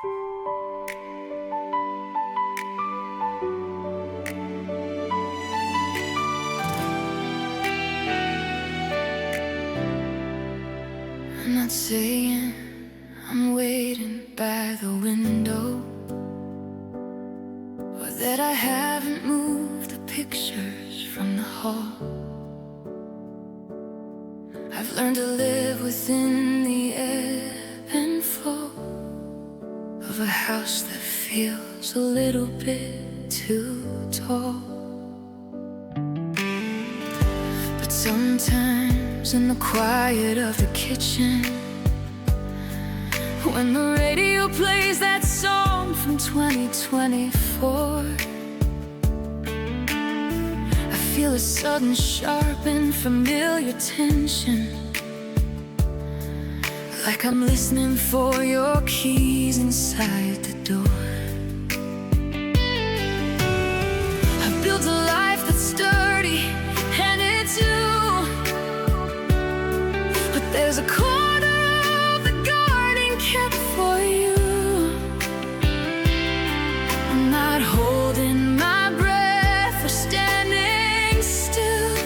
I'm not saying I'm waiting by the window, or that I haven't moved the pictures from the hall. I've learned to live within the ebb and flow of a house that feels a little bit too tall. But sometimes in the quiet of the kitchen, when the radio plays that song from 2024, I feel a sudden sharp and familiar tension, like I'm listening for your keys inside the door. I've built a life that's sturdy and it's you, but there's a corner of the garden kept for you. I'm not holding my breath or standing still,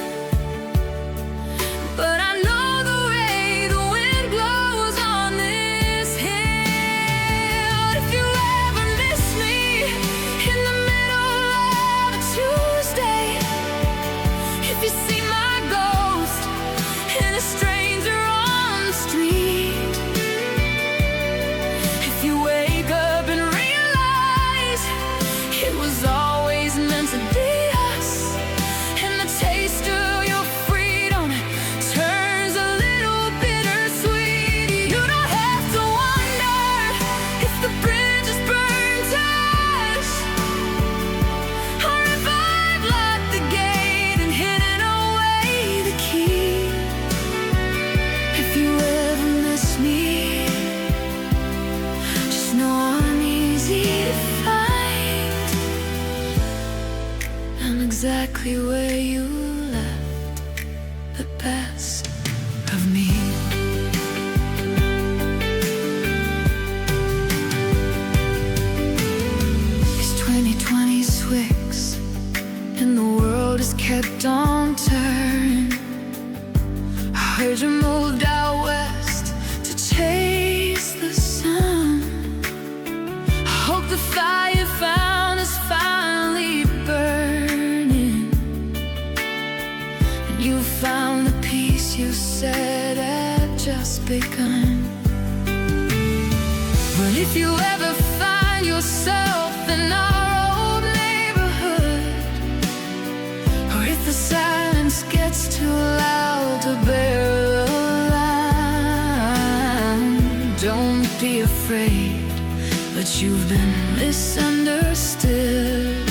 but I know the way the wind blows on this hill. If you ever miss me in the middle of a Tuesday, if you see my ghost in a stranger on the street, if you wake up and realize it was always meant to be us, and the taste of your freedom turns a little bittersweet, you don't have to wonder if the bridge is burned to ash, or if I've locked the gate and hidden away the key. If you ever miss me, just know I'm easy to find. I'm exactly where you left the best of me. It's 2020 Swix, and the world is kept on turning. I heard you moved out west to chase the sun. I hope the fire you found is finally burning, and you found the peace you said had just begun. But if you ever find yourself in our old neighborhood, or if the silence gets too loud to bear alone, don't be afraid, but you've been misunderstood.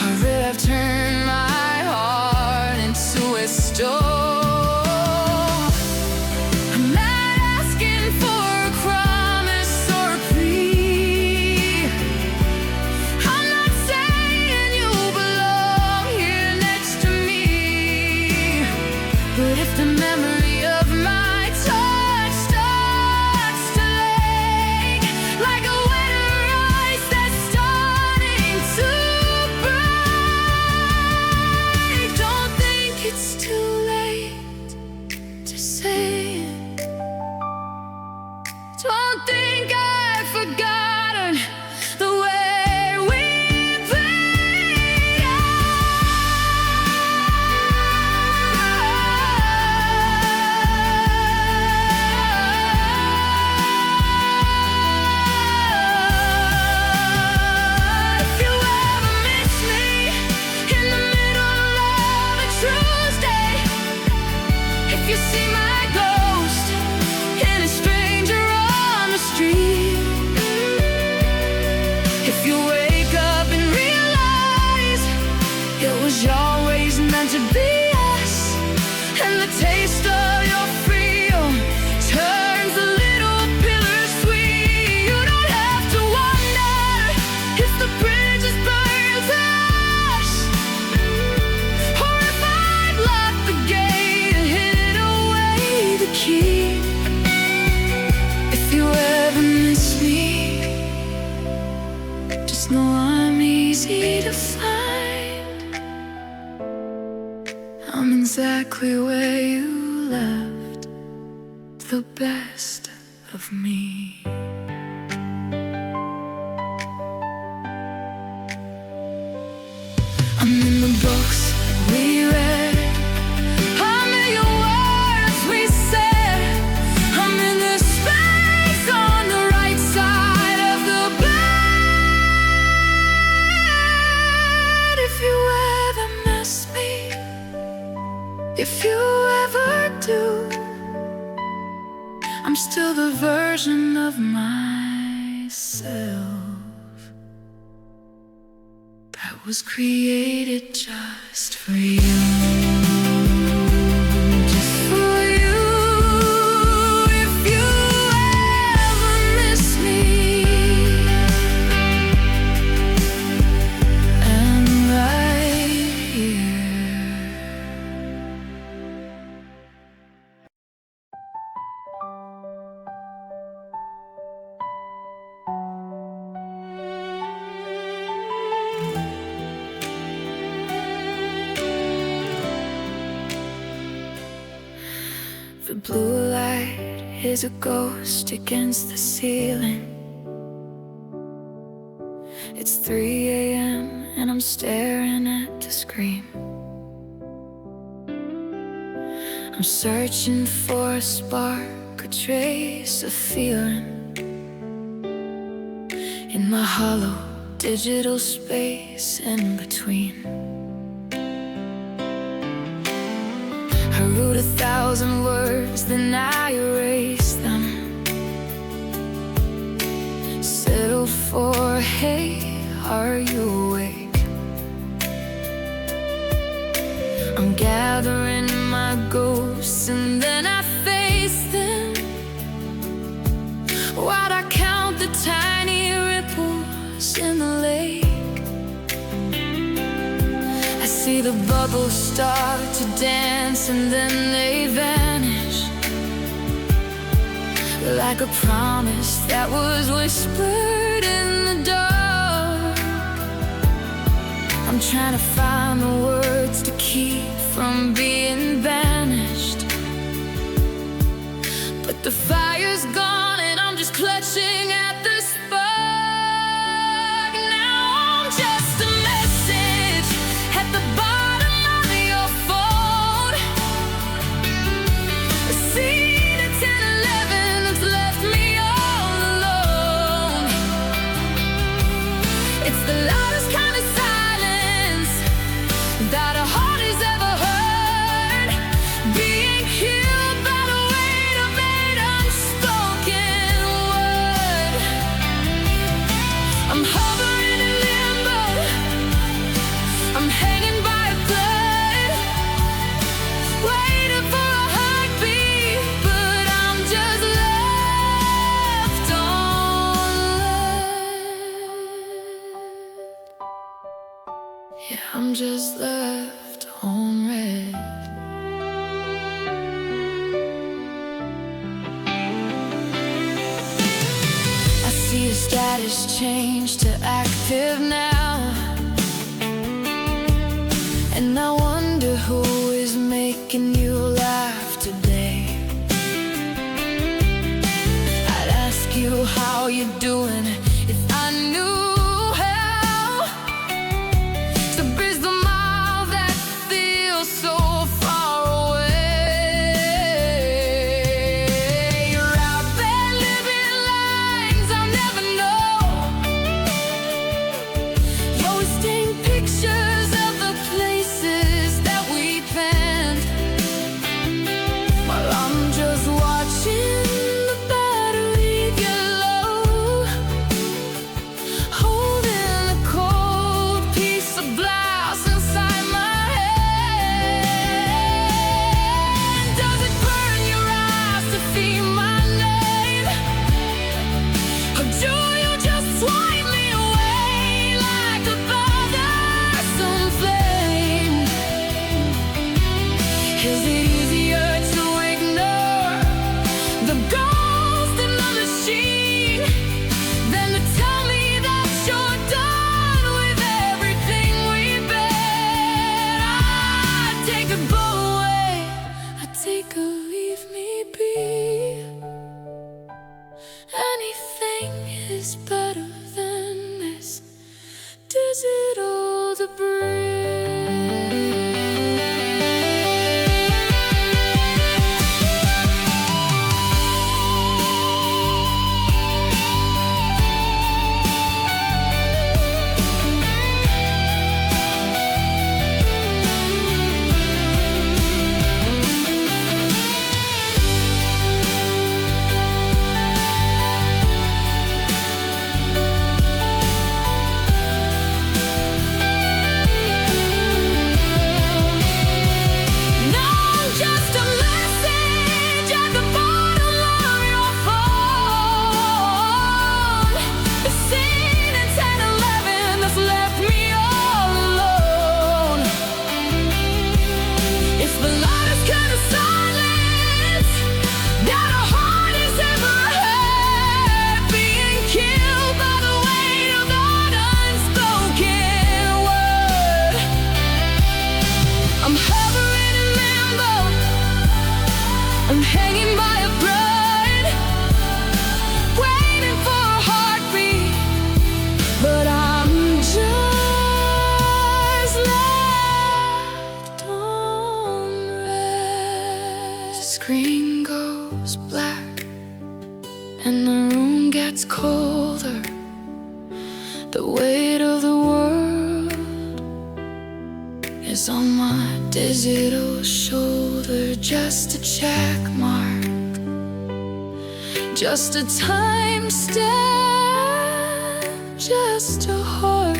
Or I've turned my heart into a store. I'm not asking for a promise or a plea. I'm not saying you belong here next to me, but if the memory of my touch starts to ache, like a winter ice that's starting to break, don't think it's too late to say it. Don't think I've forgotten the way we played. If you ever miss me in the middle of a Tuesday, if you see my ghost in a stranger on the street, exactly where you left the best of me. I'm in the books we read, I'm in your words we said, I'm in the space on the right side of the bed. If you ever miss me, if you ever do, I'm still the version of myself that was created just for you. Just for you. If you ever miss me, I'm right here. The blue light is a ghost against the ceiling. It's 3 a.m. and I'm staring at the screen. I'm searching for a spark, a trace of feeling in the hollow digital space in between. I wrote 1,000 words, then I erased them. Settle for, hey, are you awake? I'm gathering my ghosts and then I face them. While I count the tiny ripples in the lake, I see the bubbles start to dance and then they vanish, like a promise that was whispered in the dark. I'm trying to find the words to keep from being banished, but the fire's gone and I'm just clutching at the spark. Now I'm just a message at the bottom of your phone, a scene at 10:11 that's left me all alone. It's the loudest kind of silence that a heart has ever heard, being healed by the weight of an unspoken word. I'm hovering in limbo, I'm hanging by a thread, waiting for a heartbeat, but I'm just left on red. Yeah, I'm just left on red. I see your status change to active now, and I wonder who is making you laugh today. I'd ask you how you're doing if I knew how to bridge the mile that feels so far away. You're out there living lines I'll never know, posting pictures of the places that we planned. and the room gets colder. The weight of the world is on my digital shoulder. Just a check mark, just a time stamp, just a heart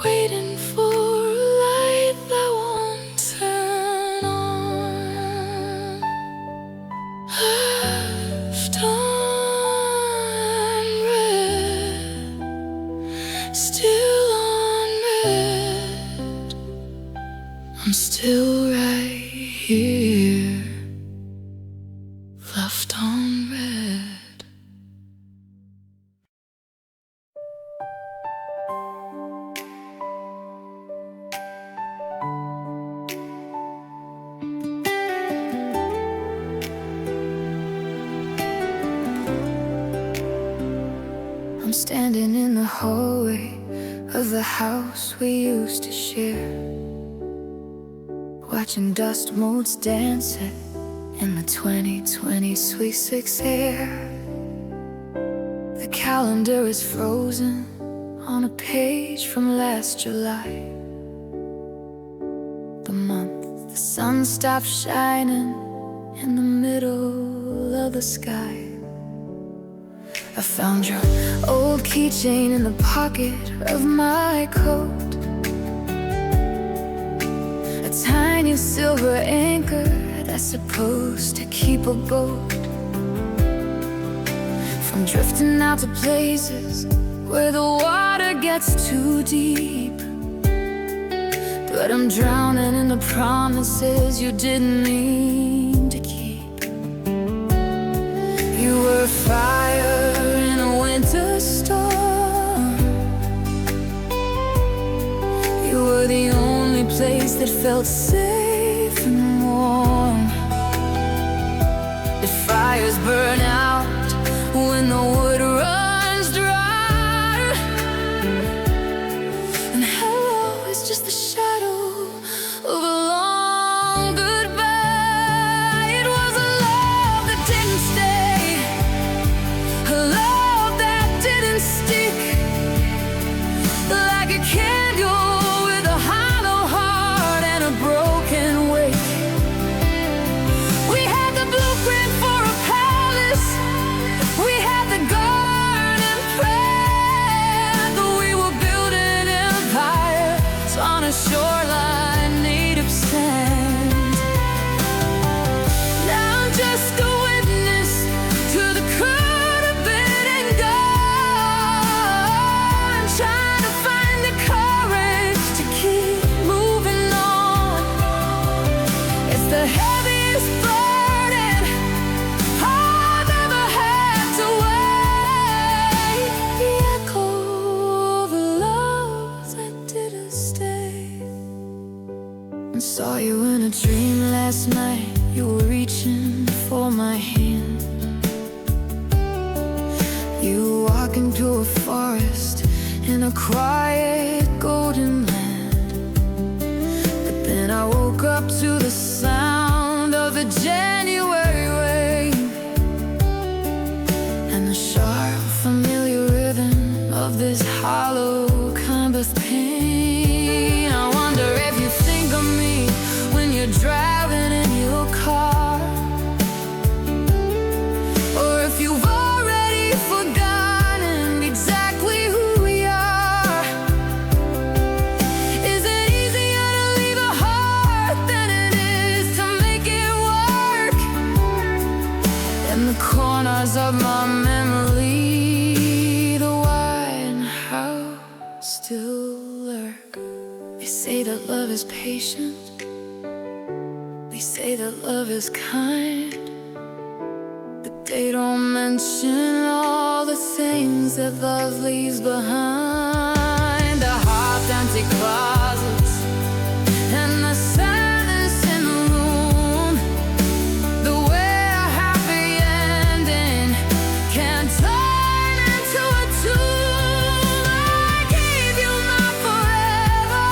waiting for a light that won't turn on. Left unread, still unread. I'm still right here, left unread. I'm standing in the hallway of the house we used to share, watching dust motes dancing in the 2020 Sweet 6 air. The calendar is frozen on a page from last July. The month the sun stopped shining in the middle of the sky. I found your old keychain in the pocket of my coat, a tiny silver anchor that's supposed to keep a boat from drifting out to places where the water gets too deep. But I'm drowning in the promises you didn't mean to keep. You were fire in a winter storm. You were the only place that felt safe and warm. The fires burn out when the wood runs dry, and hello is just the shadow of a long goodbye. It was a love that didn't stay, a love that didn't stick, like a candle with a hollow heart and a broken wick. We had the blueprint for a palace, we had the garden plan, but we were building empires on a shoreline made of sand. Now I'm just a witness to the could have been and gone, trying to find the courage to keep moving on. It's the heaviest burden I've ever had to weigh, the echo of a love that didn't stay. I saw you in a dream last night. You were reaching for my hand. You were walking through a forest in a quiet golden land. But then I woke up to the sound of the January rain and the sharp familiar rhythm of this hollow kind of pain. I wonder if you think of me when you're driving in your car, or if you've already forgotten exactly who we are. Is it easier to leave a heart than it is to make it work? In the corners of my memory, the why and how still lurk. They say that love is patient, they say that love is kind, but they don't mention all the things that love leaves behind. The half-empty closets and the silence in the room, the way a happy ending can turn into a tomb. I gave you my forever,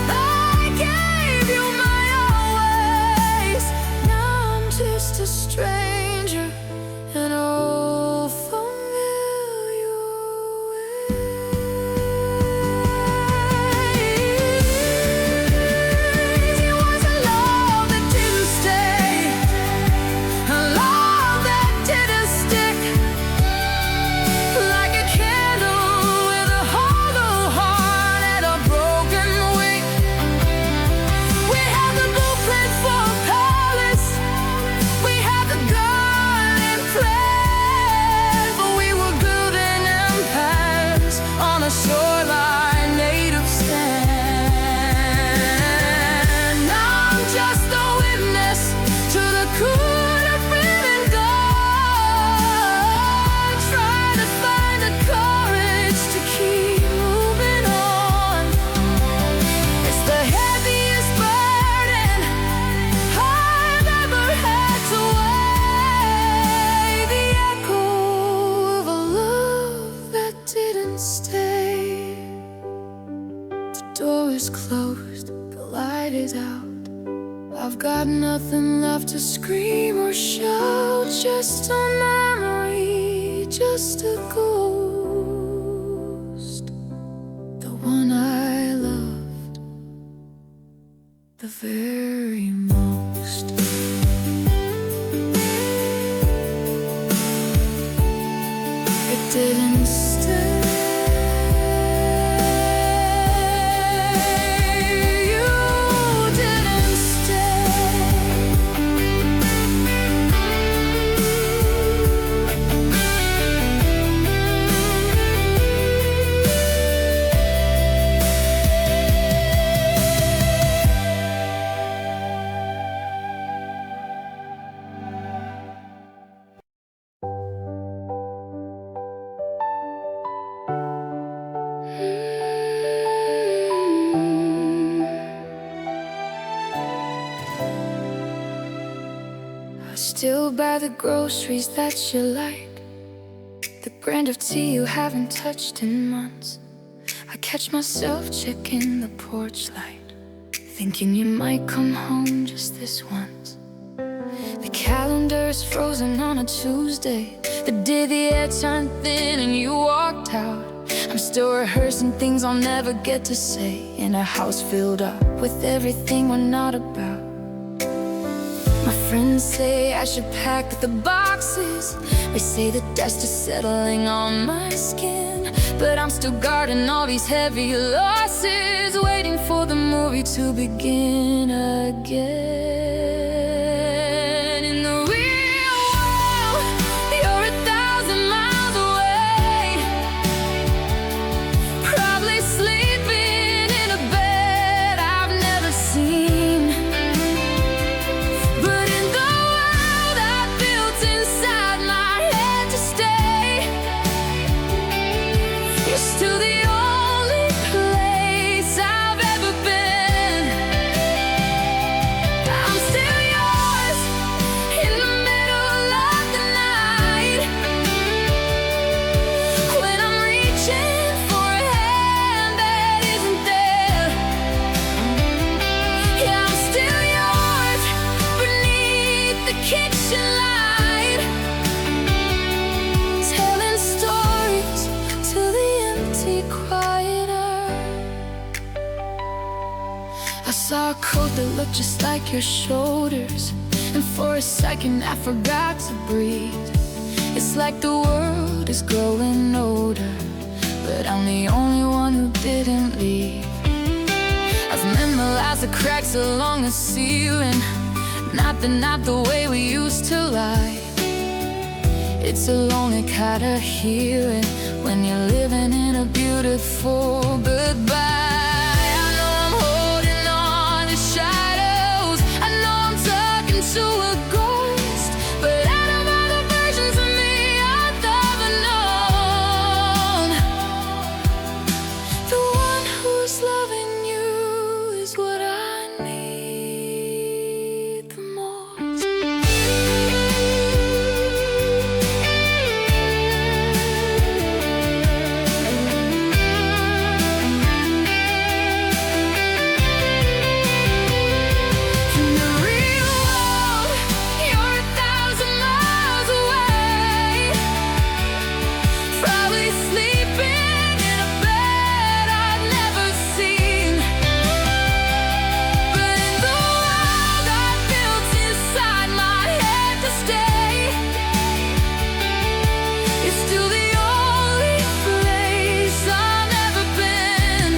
I gave you my always. Now I'm just a stranger got nothing left to scream or shout, just a memory, just a ghost. The one I loved the very most. It didn't stay. I still buy the groceries that you like, the brand of tea you haven't touched in months. I catch myself checking the porch light, thinking you might come home just this once. The calendar is frozen on a Tuesday, the day the air turned thin and you walked out. I'm still rehearsing things I'll never get to say, in a house filled up with everything we're not about. My friends say I should pack the boxes. They say the dust is settling on my skin, but I'm still guarding all these heavy losses, waiting for the movie to begin again. In the real world, you're 1,000 miles away, probably sleeping in a bed I've never seen. But in the world I built inside my head to stay, you're still the only place I've ever been. I'm still yours in the middle of the night, when I'm reaching for a hand that isn't there. Yeah, I'm still yours beneath the kitchen light, telling stories to the empty, quiet earth. I saw a coat that looked just like your shoulders, and for a second I forgot to breathe. It's like the world is growing older, but I'm the only one who didn't leave. I've memorized the cracks along the ceiling, not the way we used to lie. It's a lonely kind of healing when you're living in a beautiful goodbye. I know I'm holding on to shadows, I know I'm talking to a ghost, but out of all the versions of me I've ever known, the one who's loving you is what I need the most. In the real world, you're 1,000 miles away, probably sleeping in a bed I've never seen. But in the world I built inside my head to stay, it's still the only place I've ever been.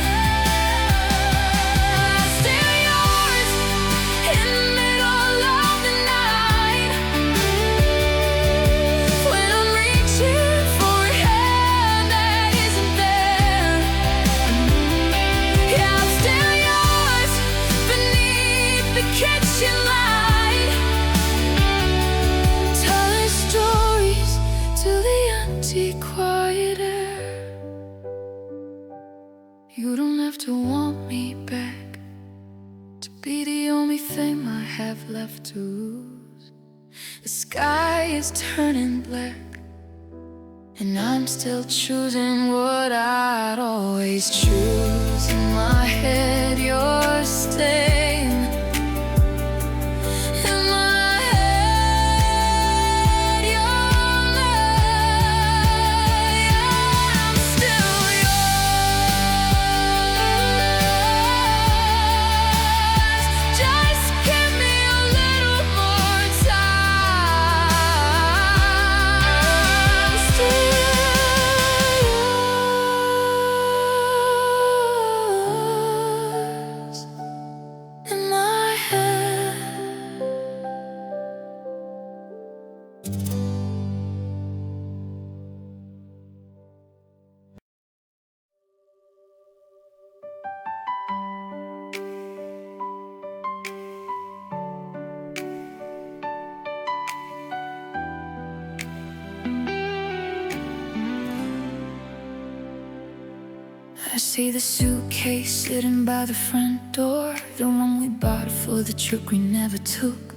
I'm still yours in the middle of the night, when I'm reaching for a hand that isn't there. Yeah, I'm still yours beneath the kitchen light, telling stories to the empty, quiet air. You don't have to want me back to be the only thing I have left to lose. The sky is turning black, and I'm still choosing what I'd always choose. In my head you're staying, I see the suitcase sitting by the front door, the one we bought for the trip we never took.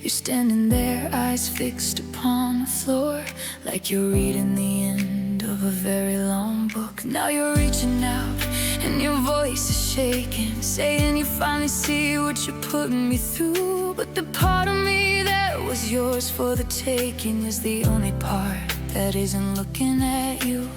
You're standing there, eyes fixed upon the floor, like you're reading the end of a very long book. Now you're reaching out and your voice is shaking, saying you finally see what you're putting me through. But the part of me that was yours for the taking is the only part that isn't looking at you.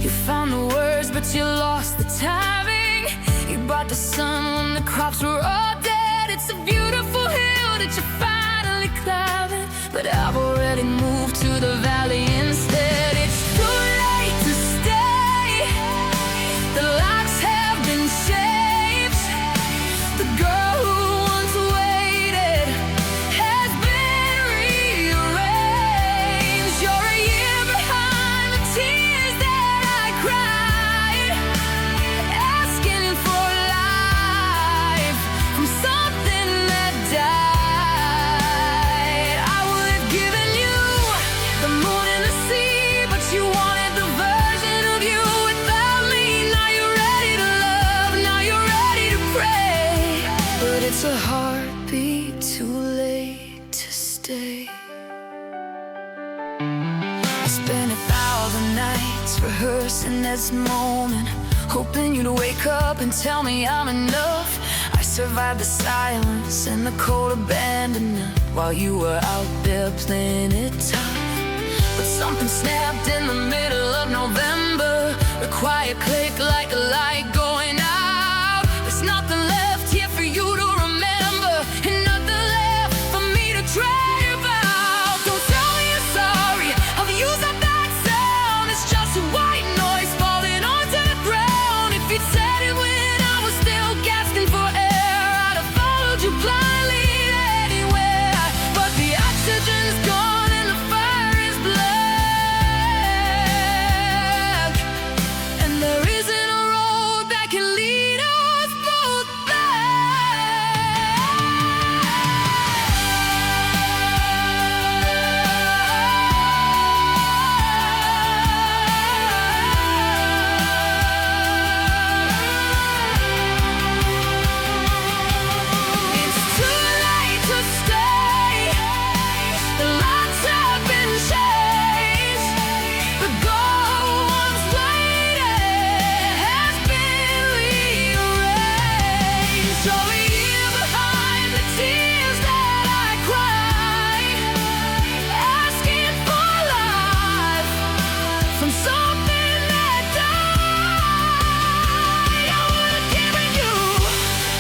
You found the words, but you lost the timing. You brought the sun when the crops were all dead. It's a beautiful hill that you're finally climbing, but I've already moved to the valley instead. It's too late to stay. The locks have been changed. The girl who once waited has been rearranged. You're a year behind the tears that I cried, asking for life from something that died. I would have given you the moon and the sea, but you wanted the version of you without me. Now you're ready to love, now you're ready to pray, but it's a heartbeat too late to stay. I spent 1,000 nights rehearsing this moment, hoping you'd wake up and tell me I'm enough. I survived the silence and the cold abandonment while you were out there playing it tough. But something snapped in the middle of November, a quiet click like a light going out. There's nothing left here for you to remember, and nothing left for me to try about. Don't tell me you're sorry, I've used up that sound. It's just a white noise falling onto the ground. If you'd said it when I was still gasping for air, I'd have followed you blindly anywhere. But the oxygen's gone and the fire is black, and there isn't a road that can lead us both It's too late to stay. The lights have been changed. The goal once waited has been rearranged. You're a year behind the tears that I cried, asking for life from something that died. I would have given you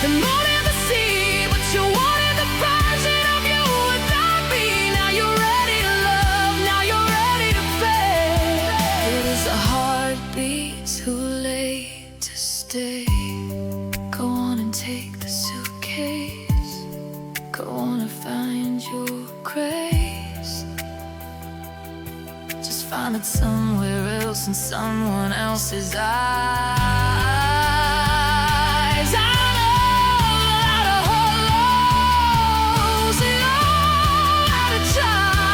the moon and the sea, but you wanted the version of you without me. Now you're ready to love, now you're ready to pay. It is a heartbeat too late to stay. Go on and take the suitcase. Go on and find your grace. Just find it somewhere else in someone else's eyes. I know how to hold lows and all how to try.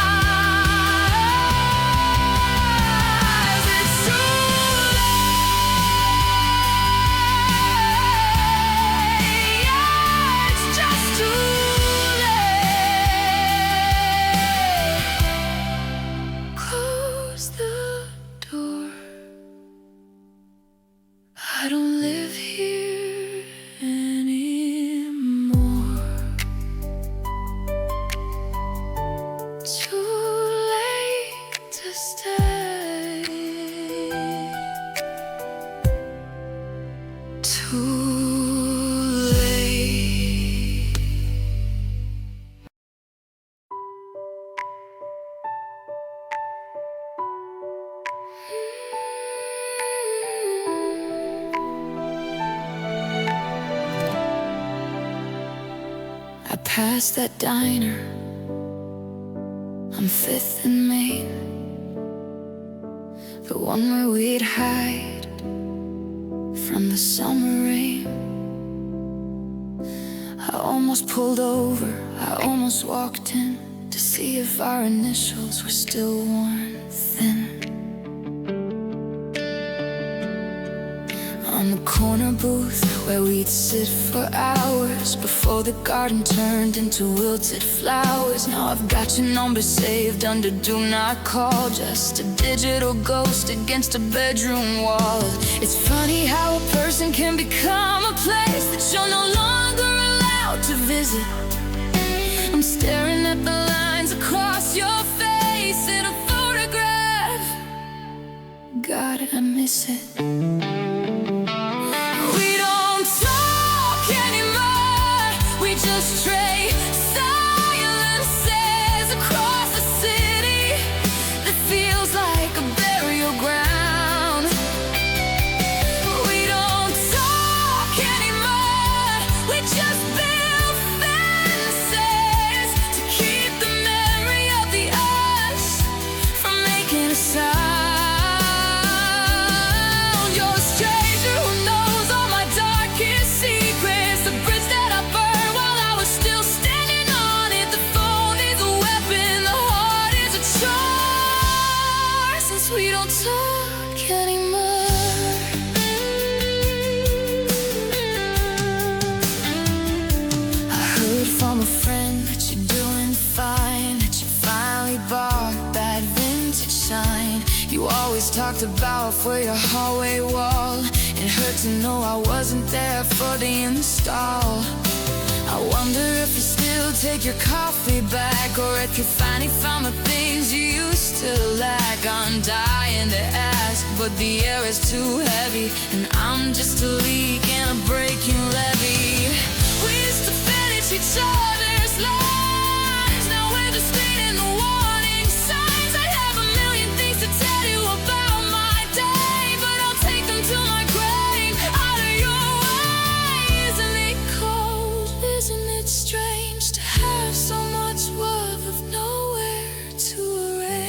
It's too late. It's just too late. Close the door. I don't live here anymore. Too late to stay. Too late. I passed that diner on 5th and Main, the one where we'd hide from the summer rain. I almost pulled over, I almost walked in to see if our initials were still worn thin. On the corner booth where we'd sit for hours before the garden turned into wilted flowers. Now I've got your number saved under do not call, just a digital ghost against a bedroom wall. It's funny how a person can become a place that you're no longer allowed to visit. I'm staring at the lines across your face in a photograph. God, I miss it. Just trade silences across the city that feels like a burial ground. We don't talk anymore, we just build fences to keep the memory of the us from making a sound. You're a stranger who knows all my darkest secrets, the bridge that I burned. We don't talk anymore. I heard from a friend that you're doing fine, that you finally bought that vintage sign you always talked about for your hallway wall. It hurt to know I wasn't there for the install. I wonder if you still take your coffee back, or if you finally found the things you used to lack. I'm dying to ask, but the air is too heavy, and I'm just a leak in a breaking levee. We used to finish each other's lines, now we're just reading the warning signs. I have a million things to tell you about my day, but I'll take them to my grave out of your way. Isn't it cold? Isn't it strange to have so much love of nowhere to erase?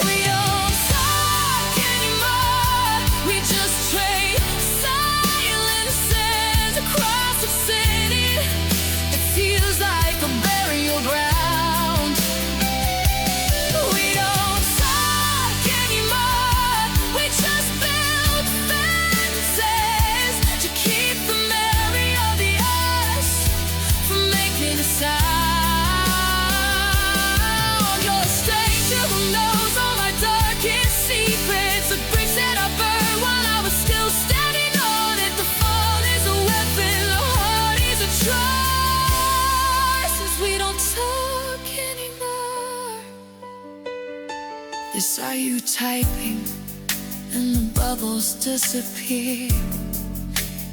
We don't talk anymore, we just trade silences across the city. It feels like a burial ground. We don't talk anymore, we just build fences to keep the memory of the us from making a sound. You're a stranger who knows all my darkest secrets, the bridge that I burned while I was still standing on it. The phone is a weapon, the heart is a choice, 'cause we don't talk anymore. This are you typing, and the bubbles disappear.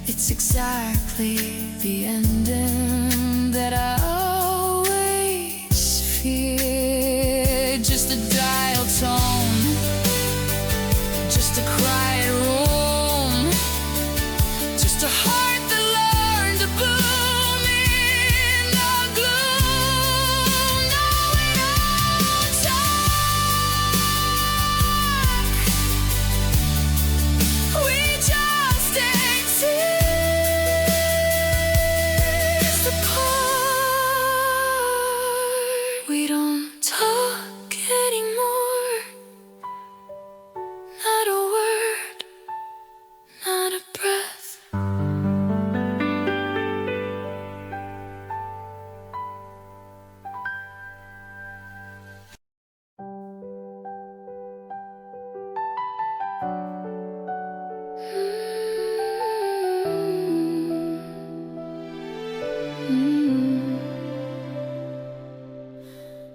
It's exactly the ending that I always feared. Just a dial tone, just a quiet room, just a heart that learned to bloom in the gloom. No, we don't talk, we just exist apart. We don't talk anymore, not a word, not a breath.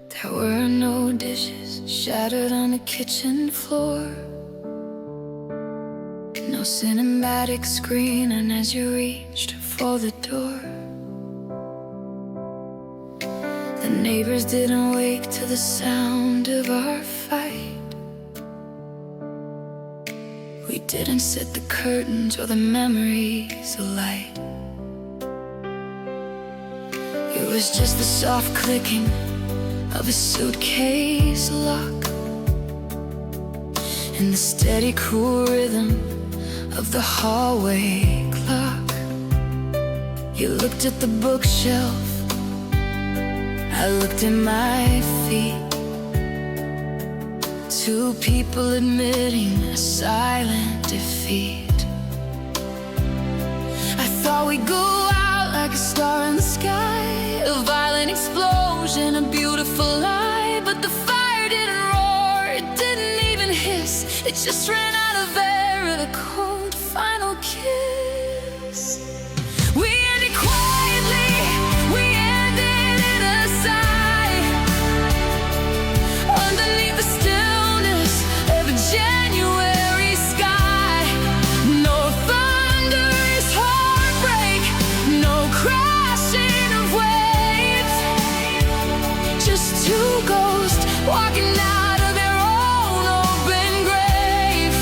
There were no dishes shattered on the kitchen floor, no cinematic screen, and as you reached for the door, The neighbors didn't wake to the sound of our fight. We didn't set the curtains or the memories alight. It was just the soft clicking of a suitcase lock and the steady cool rhythm of the hallway clock. You looked at the bookshelf, I looked at my feet. Two people admitting a silent defeat. I thought we'd go out like a star in the sky, a violent explosion, a beautiful lie. But the fire didn't roar, it didn't even hiss. It just ran out of air at a cold final kiss. We ended quietly, we ended in a sigh, underneath the stillness of a January sky. No thunderous heartbreak, no crashing of waves, just two ghosts walking out of their own open grave.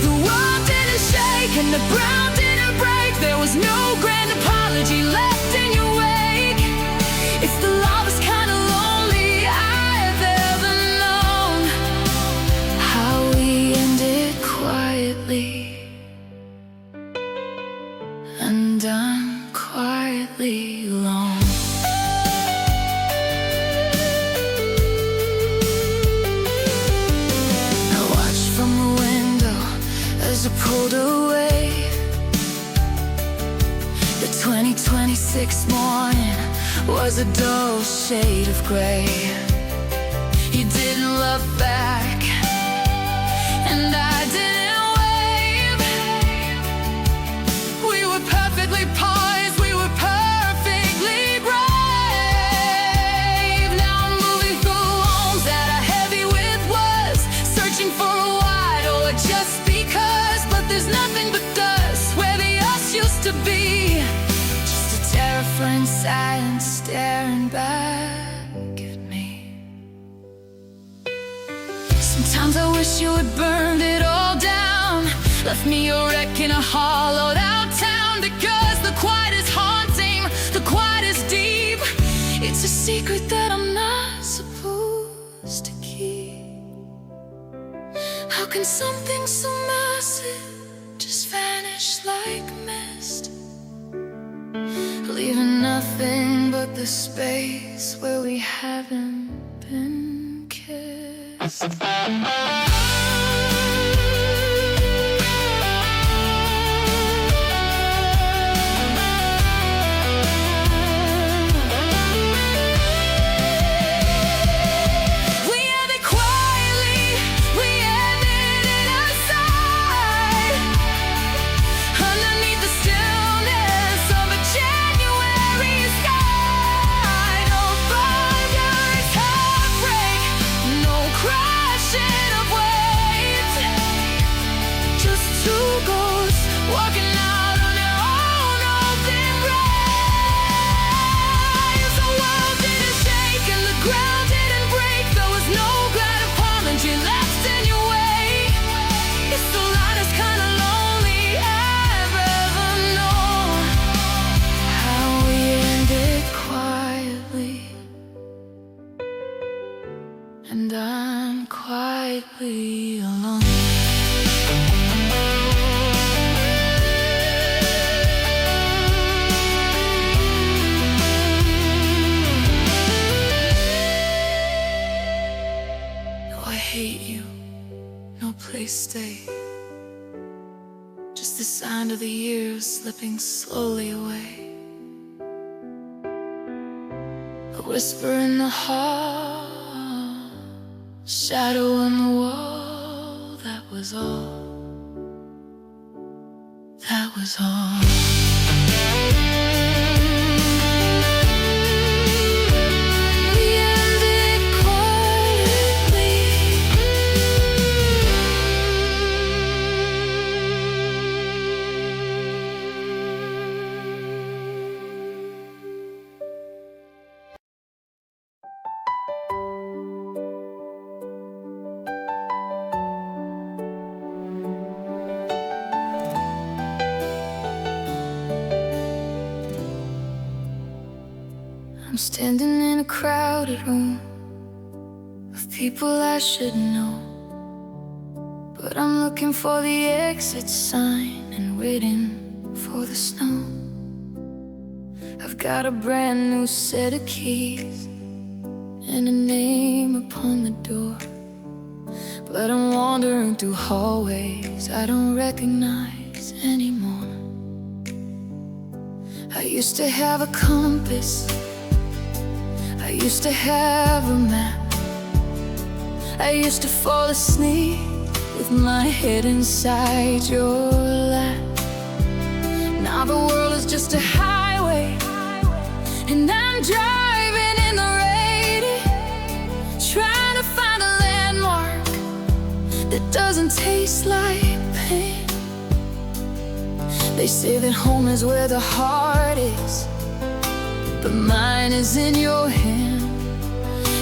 The world didn't shake and the ground didn't break. There was no grand apology left in your wake. It's the longest kind of lonely I've ever known. How we ended quietly and I'm quietly alone. I watched from the window as I pulled away. The 2026 morning was a dull shade of gray. You didn't look back and I didn't wave. We were perfectly poised, we were perfectly brave. Now I'm moving through homes that are heavy with words, searching for a why or just because. But there's nothing but dust where the us used to be. Just a terrifying silence staring back at me. Sometimes I wish you had burned it all down, left me a wreck in a hollowed out town. Because the quiet is haunting, the quiet is deep. It's a secret that I'm not supposed to keep. How can something so massive just vanish like mist, leaving nothing but the space where we haven't been kissed? We ended quietly, we ended in a sigh, underneath the stillness of a January sky. No thunderous heartbreak, no crashing of waves, just two ghosts walking out on their own open graves. The world didn't shake and the ground didn't break. There was no glad apology left in your wake. It's the lightest kind of lonely I've ever known. How we ended quietly and I'm quietly alone. No, I hate you, no place stay, just the sound of the years slipping slowly away. A whisper in the hall, shadow on the wall. That was all, that was all. I'm standing in a crowded room of people I should know, but I'm looking for the exit sign and waiting for the snow. I've got a brand new set of keys and a name upon the door, but I'm wandering through hallways I don't recognize anymore. I used to have a compass, I used to have a map, I used to fall asleep with my head inside your lap. Now the world is just a highway, and I'm driving in the rain, trying to find a landmark that doesn't taste like pain. They say that home is where the heart is, but mine is in your hand,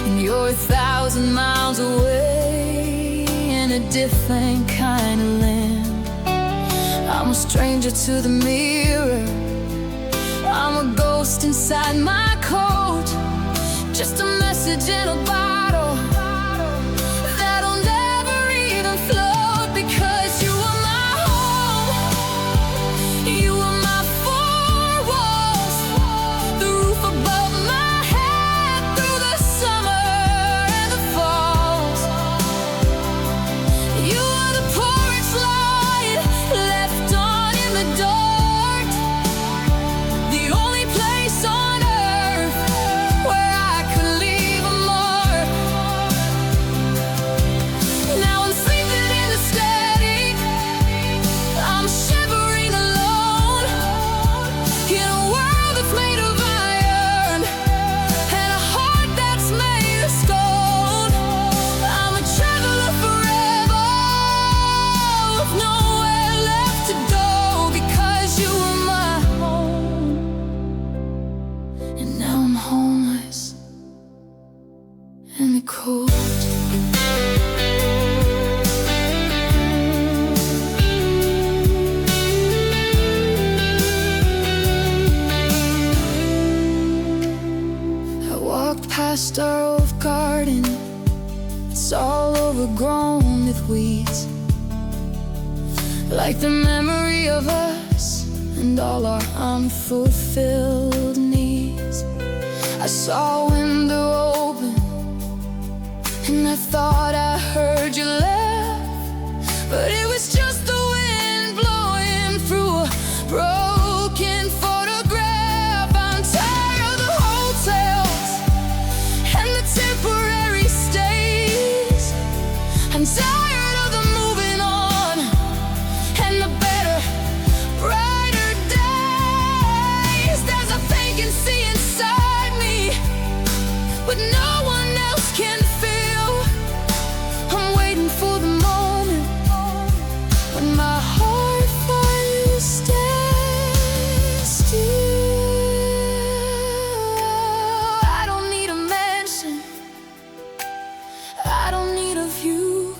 and you're 1,000 miles away in a different kind of land. I'm a stranger to the mirror, I'm a ghost inside my coat, just a message in a bottle that'll never even float. Because you are my home, you are my four walls, the roof above my head through the summer and the falls. You are the porch light left on in the dark, the only place on earth where I could leave a mark. Now I'm sleeping in the static, I'm shivering alone in a world that's made of iron and a heart that's made of stone. I'm a traveler forever with nowhere left to go, because you were my home, and now I'm homeless in the cold. I walked past our old garden, it's all overgrown with weeds, like the memory of us and all our unfulfilled needs. I saw a window open, and I thought I heard you laugh, but it was just the wind blowing through a broken photograph. I'm tired of the hotels and the temporary stays, I'm tired of the moving on and the better, brighter days. There's a vacancy inside me, but no one else can feel. I'm waiting for the moment when my heart finally stands still. I don't need a mansion, I don't need a view,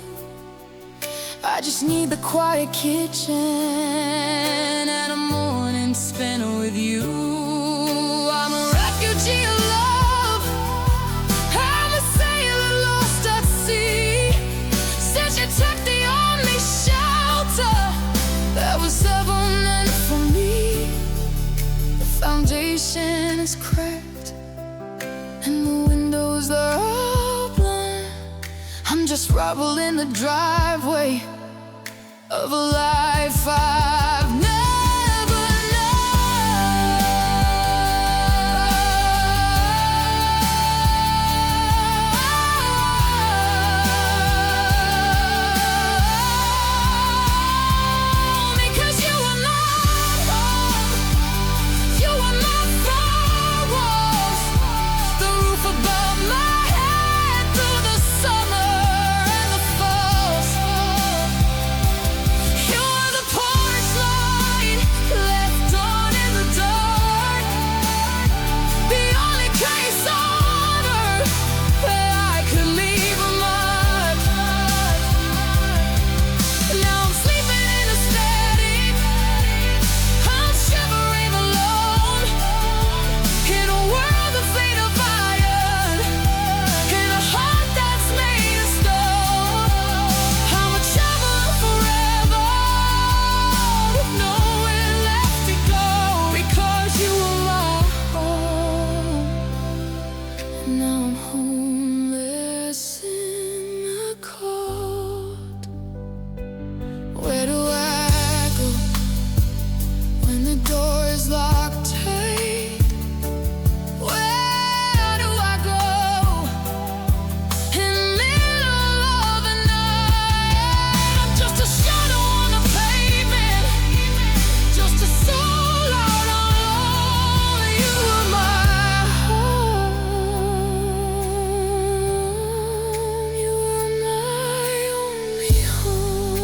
I just need the quiet kitchen and a morning spent with you. I'm a refugee of love, I'm a sailor lost at sea, since you took the only shelter that was ever meant for me. The foundation is cracked and the windows are all blind. I'm just rubble in the driveway of a life I've never known. Because you are my home, you are my four walls, the roof above my head through the summer and the falls. You are the porch light Now I'm homeless in the cold. Where do I go when the door is locked tight? Where do I go in the middle of the night? I'm just a shadow on the pavement, just a soul out on lonely. You are my home, you are my only home.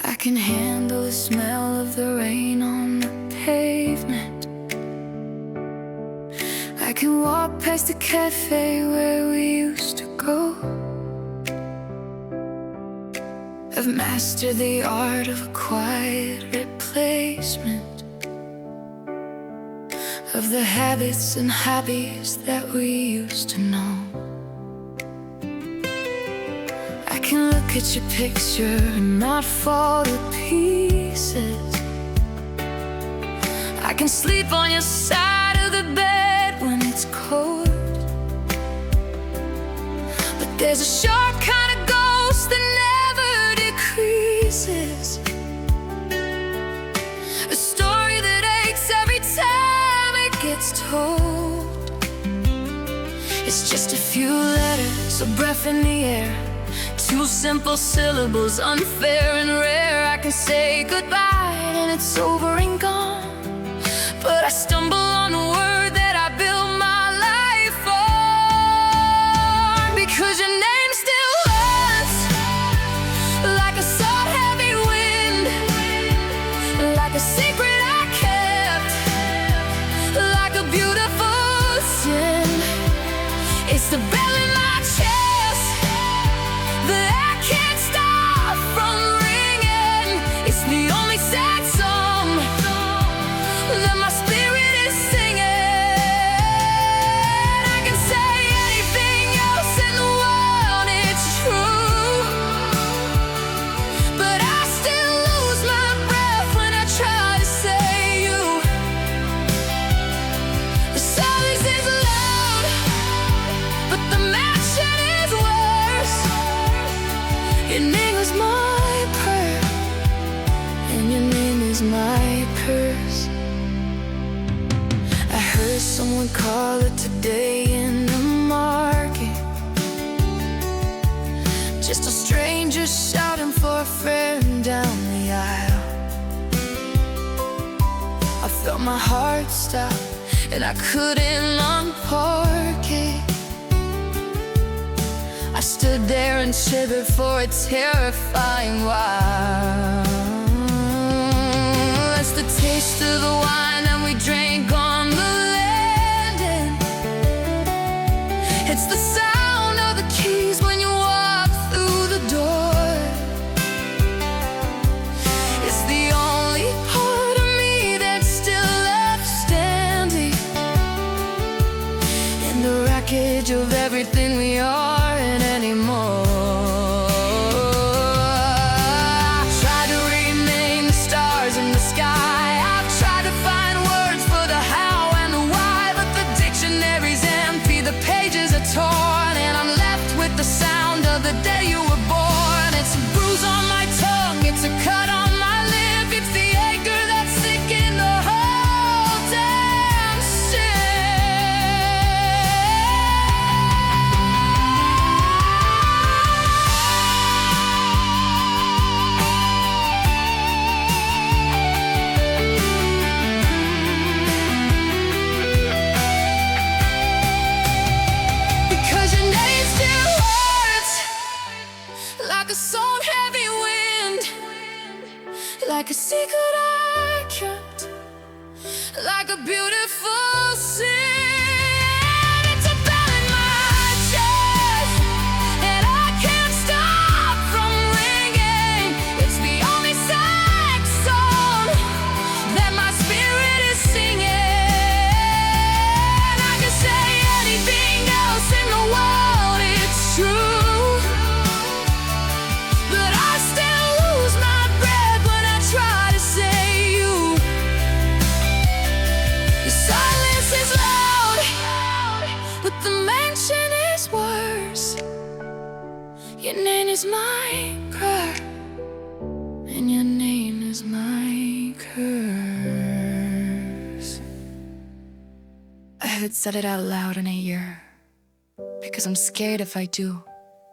I can handle the smell of the rain on the pavement. I can walk past the cafe where we used to go. I've mastered the art of a quiet replacement of the habits and hobbies that we used to know. I can look at your picture and not fall to pieces. I can sleep on your side of the bed when it's cold. But there's a sharp kind of ghost that never decreases, a story that aches every time it gets told. It's just a few letters, a breath in the air, two simple syllables, unfair and rare. I can say goodbye and it's over and gone, but I stumble on a word that I built my life on. Because your name still hurts, like a salt heavy wind, like a secret I kept, like a beautiful sin. It's the bell in my chest that I can't stop from ringing. It's the only sad song that my spirit is singing. I can say anything else in the world, it's true, but I still lose my breath when I try to say you. The silence is loud, but the matching is worse. Your name is my prayer, and your name is my curse. I heard someone call it today in the market, just a stranger shouting for a friend down the aisle. I felt my heart stop and I couldn't unpark it. I stood there and shivered for a terrifying while. That's the taste of the wine that we drank on the landing. It's the sound of the keys when you walk through the door. It's the only part of me that's still left standing in the wreckage of everything we are and anymore. I've tried to rename the stars in the sky. I've tried to find words for the how and the why, but the dictionary's empty, the pages are torn, and I'm left with the sound of the day you were born. It's a bruise on my tongue, it's a cut on my lip, it's the anger that's sick in the whole damn ship. Because your name still hurts, like a salt heavy wind, like a beautiful sin. It's a bell in my chest, and I can't stop from ringing. It's the only sex song that my spirit is singing. I can say anything else in the world, it's true, but I still lose my breath when I try to say you. The silence is loud, but the mention is worse. Your name is my curse, and your name is my curse. I haven't said it out loud in a year, because I'm scared if I do,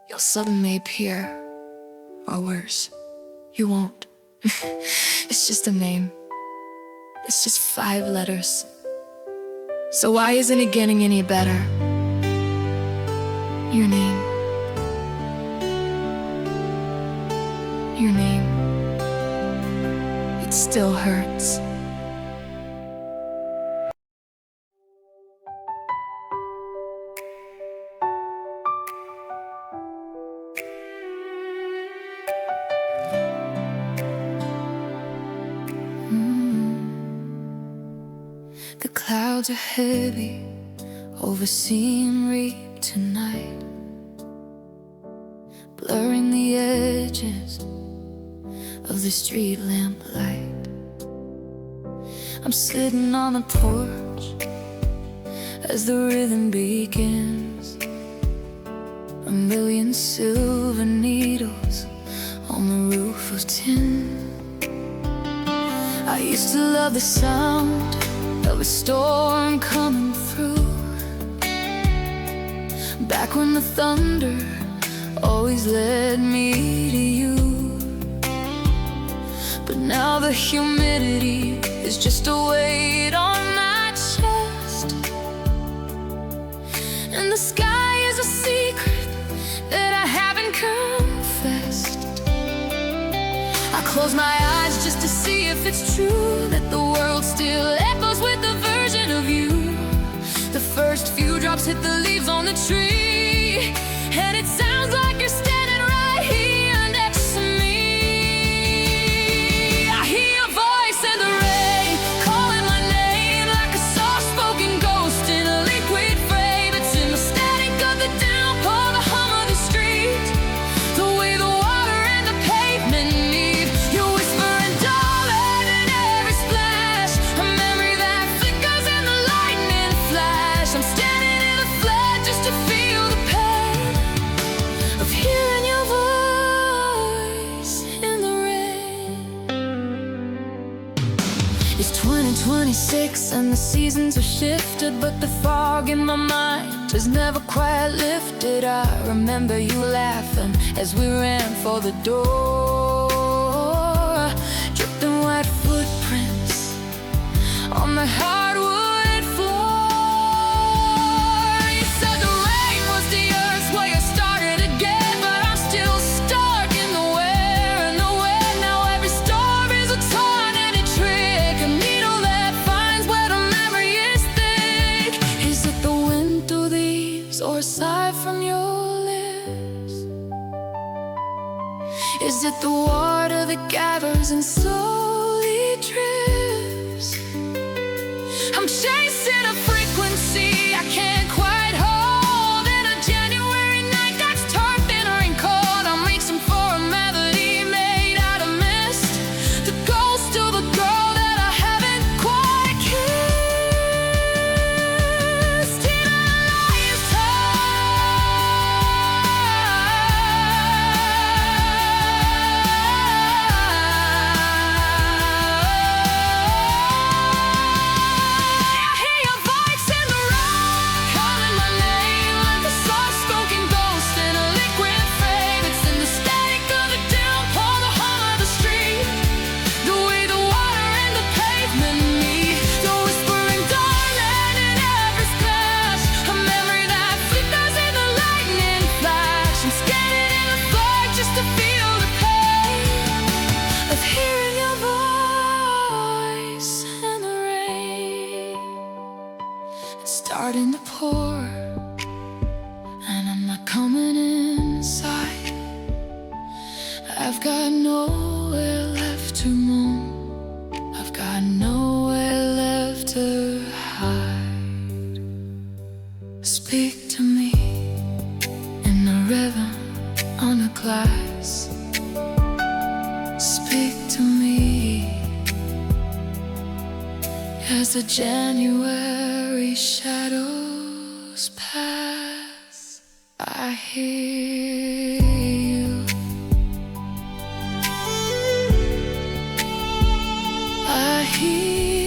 you'll suddenly appear. Or worse, you won't. It's just a name. It's just 5 letters. So why isn't it getting any better? Your name. Your name. It still hurts. The clouds are heavy over scenery tonight, blurring the edges of the street lamp light. I'm sitting on the porch as the rhythm begins. A million silver needles on the roof of tin. I used to love the sound of a storm coming through, back when the thunder always led me to you. But now the humidity is just a weight on my chest, and the sky is a secret that I haven't confessed. I close my eyes just to see if it's true that the world still echoes with the version of you. The first few drops hit the leaves on the tree, and it sounds like you're standing right here next to me. I hear your voice in the rain, calling my name like a soft-spoken ghost in a liquid frame. It's in the static of the downpour, the hum of the street, the way the water and the pavement meet. You're whispering, darling, in every splash, a memory that flickers in the lightning flash. I'm standing in the flood just to feel the pain of hearing your voice in the rain. It's 2026 and the seasons have shifted, but the fog in my mind has never quite lifted. I remember you laughing as we ran for the door, dripping white footprints on the hardwood floor. You said the rain was the earth's way of starting again, but I'm still stuck in the where and the when. Now every storm is a torn-ended trick, a needle that finds where the memory is thick. Is it the wind through the eaves or a sigh from your lips? Is it the water that gathers and slowly drips? I'm chasing a frequency I can't quite hold, in a January night that's turned thinner and cold. I'm reaching for a melody made out of mist, the ghost of a girl that I haven't quite kissed. In a lion's starting to pour, and I'm not coming inside. I've got nowhere left to roam, I've got nowhere left to hide. Speak to me in the rhythm on the glass. Speak to me as the January shadows pass. I hear you, I hear